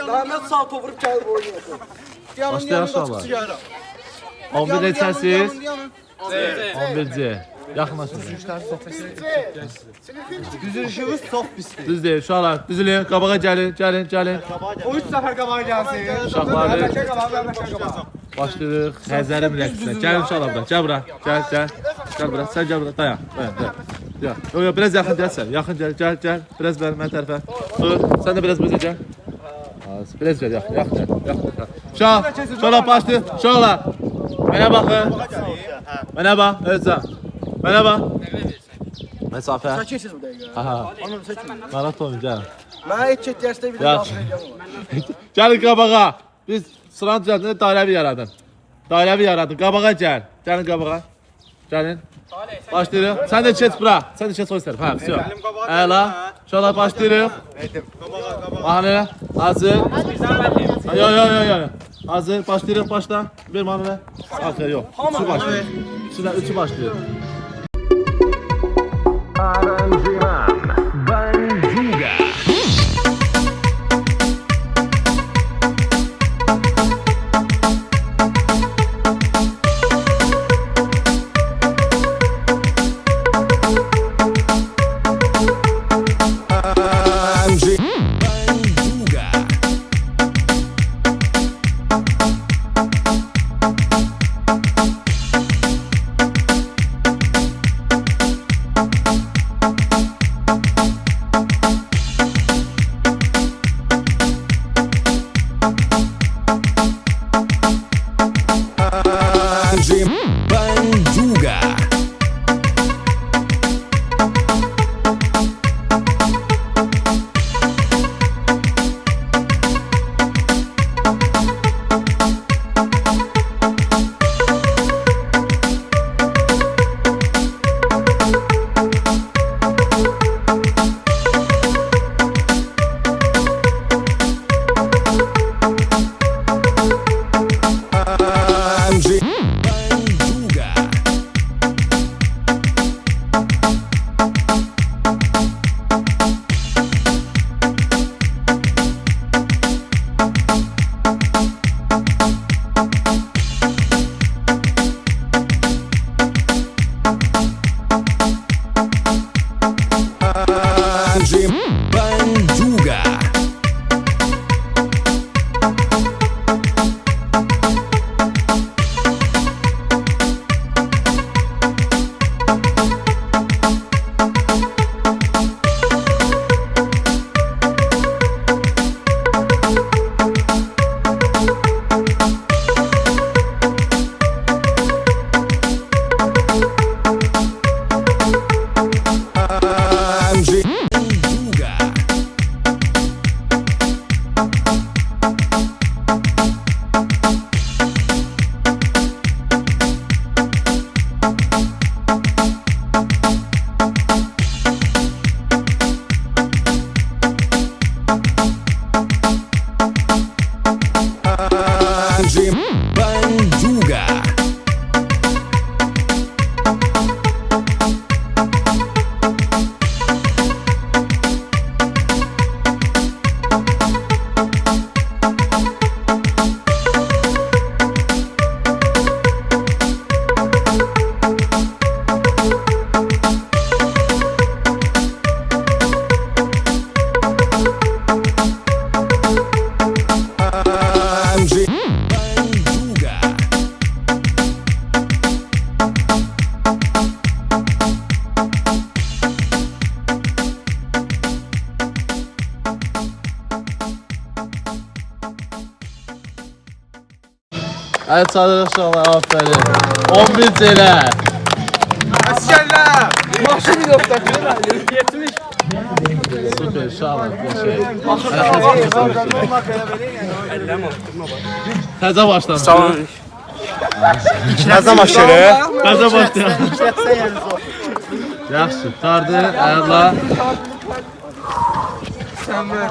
Mehmet sağ tovurup geldi bu oynayasın. Başlayalım inşallah. 11 neçəsiz? 11-ci. Yaxınlaşın. Düzülüşümüz çok pisdir. Düz deyil, uşaqlar. Düzülün, qabağa gəlin. O 3 sefer qabağa gelsin. Uşaqları başlayırıq. Həzərim rəqsinə. Gəlin uşaqlar bura. Gəl bura. Gəl bura. Sən gəl bura. Dayan. Yox, biraz yaxın gəl sən. Yaxın gəl. Biraz ver mən tərəfə. Dur. Sən də biraz bizə gəl. Biraz ver, yaxın gəl. Uşaqlar başlayır. Uşaqlar. Mənə baxın. Mənə bax, özcan. Mənə bax. Məsafə. Sakinsiniz bu dəqiqə. Aha. Maraton gəl. Mənə et dersdə bir də Yaxşı. daxil edəm. Gəlin qabağa. Biz sıranın düzəltində dairəvi yaradın. Qabağa gəl. Gəlin qabağa. Gəlin. Başlayırıq. Sən də keç bura. Sən də keç o istər. Hə, vəsiyo. Əla. Şola başlayırıq. Mahnı. Hazır. Yo. Hazır. Başlayırıq. Başla. Bir mahnı. Aferin yox. Üçü başlayır. Üçü başlayır. Aranjiman Banjuga. Banjuga. Banjuga. Banjuga. Hadi çağırırıq uşaqlar, aferin. 11 cələ. Askerler. Maşın yoxdakı məlim. 70. Süper, uşaqlar. Təzə başlamış. Təzə maşını. Təzə başlayalım. İşlətsə yəni zor. Yaxşı, tardı, ayarla. Sən ver.